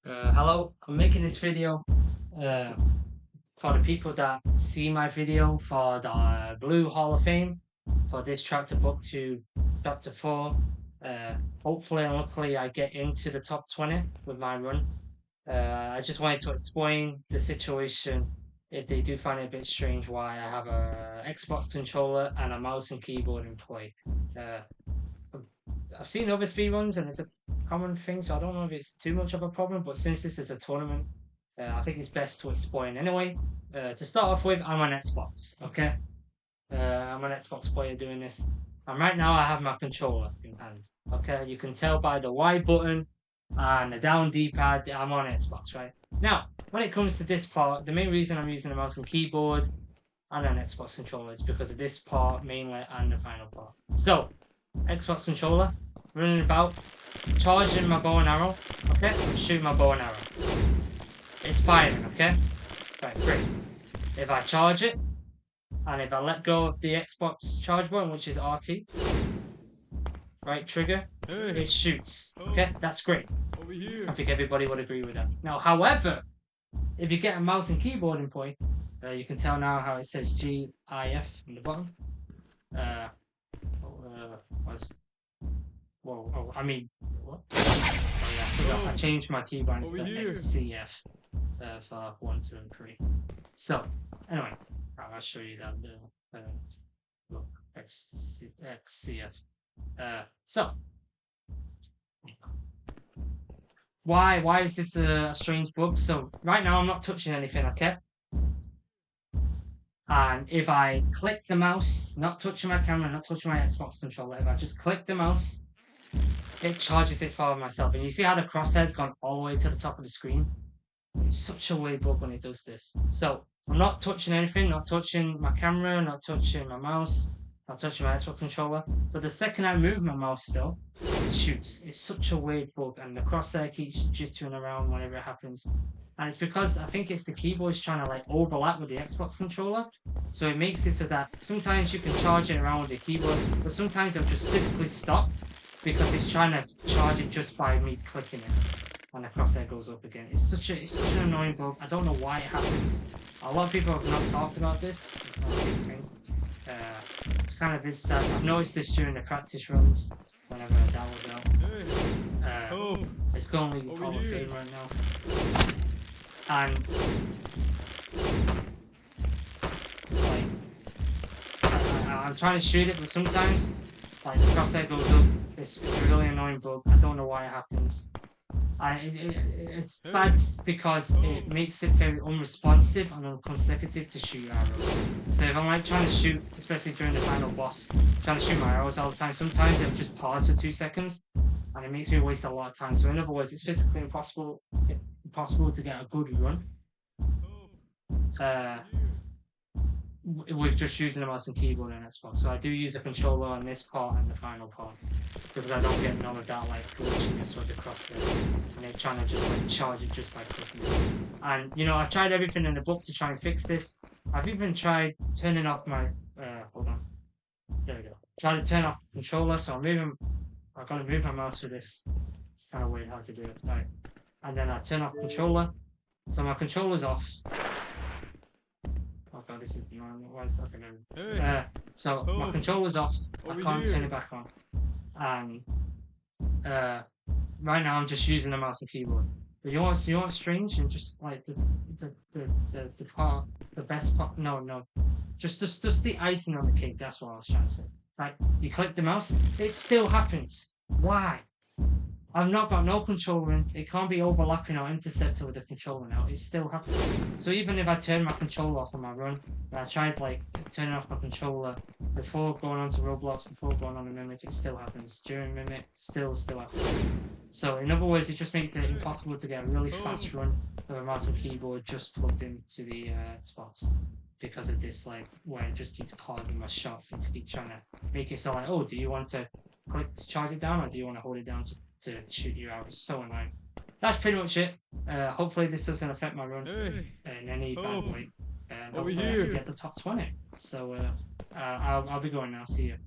Hello, I'm making this video uh, for the people that see my video for the Blue Hall of Fame for this chapter book to chapter 4. Hopefully and luckily I get into the top 20 with my run. I just wanted to explain the situation if they do find it a bit strange why I have a Xbox controller and a mouse and keyboard in play. Uh, I've seen other speedruns and it's a common thing, so I don't know if it's too much of a problem. But since this is a tournament, I think it's best to explain anyway. To start off with, I'm on Xbox. Okay, I'm an Xbox player doing this, and right now I have my controller in hand. Okay, you can tell by the Y button and the down D-pad I'm on Xbox. Right now, when it comes to this part, the main reason I'm using a mouse and keyboard and an Xbox controller is because of this part mainly and the final part. So Xbox controller, running about, charging my bow and arrow, okay, and shooting my bow and arrow. It's firing, okay? Right, great. If I charge it, and if I let go of the Xbox charge button, which is RT, right trigger, it shoots, okay? That's great. Over here. I think everybody would agree with that. Now, however, if you get a mouse and keyboard in play, you can tell now how it says GIF in the bottom. I mean, what? Oh yeah, I forgot. I changed my keybinds to XCF for 1, 2, and 3. So, anyway, I'll show you that. Look, XCF. So, why is this a strange bug? So, right now I'm not touching anything, okay? And if I click the mouse, not touching my camera, not touching my Xbox controller, if I just click the mouse, it charges it for myself. And you see how the crosshair's gone all the way to the top of the screen? It's such a weird bug when it does this. So I'm not touching anything, not touching my camera, not touching my mouse, not touching my Xbox controller. But the second I move my mouse still, it shoots. It's such a weird bug, and the crosshair keeps jittering around whenever it happens. And it's because I think it's the keyboard's trying to like overlap with the Xbox controller. So it makes it so that sometimes you can charge it around with the keyboard, but sometimes it'll just physically stop because it's trying to charge it just by me clicking it. And the crosshair goes up again. It's such an annoying bug. I don't know why it happens. A lot of people have not talked about this. It's not a big thing. It's kind of this. I've noticed this during the practice runs whenever that was out. It's currently Hall of Fame right now. And like, I'm trying to shoot it, but sometimes like the crosshair goes up. It's a really annoying bug. I don't know why it happens. It's bad because it makes it very unresponsive and unconsecutive to shoot your arrows. So if I'm like trying to shoot, especially during the final boss, trying to shoot my arrows all the time, sometimes it'll just pause for 2 seconds and it makes me waste a lot of time. So in other words, it's physically impossible to get a good run with just using a mouse and keyboard and Xbox. So I do use a controller on this part and the final part because I don't get none of that like glitchiness with the crosshair and it trying to just like charge it just by clicking it. And you know, I've tried everything in the book to try and fix this. I've even tried turning off my hold on. There we go. Trying to turn off the controller, so I'm gonna move my mouse for this. It's kind of weird how to do it. Right. And then I turn off the controller. So my controller's off. Oh god, this is why is that again? So my controller's off. I can't turn it back on. And right now I'm just using the mouse and keyboard. But you know what's strange and just like the part, the best part. No, just the icing on the cake. That's what I was trying to say. Right, you click the mouse, it still happens. Why? I've not got no controller in. It can't be overlapping or intercepted with the controller now. It still happens. So even if I turn my controller off on my run, and I tried like turning off my controller before going on to Roblox, before going on to Mimic, it still happens. During Mimic, still happens. So in other words, it just makes it impossible to get a really fast run with a mouse and keyboard just plugged into the Xbox. Because of this, like, where it just keeps pausing my shots and to keep trying to make it so like, oh, do you want to click to charge it down or do you want to hold it down to shoot you out? It's so annoying. That's pretty much it. Hopefully this doesn't affect my run in any bad way. Hopefully I can get the top 20. So I'll be going now. See you.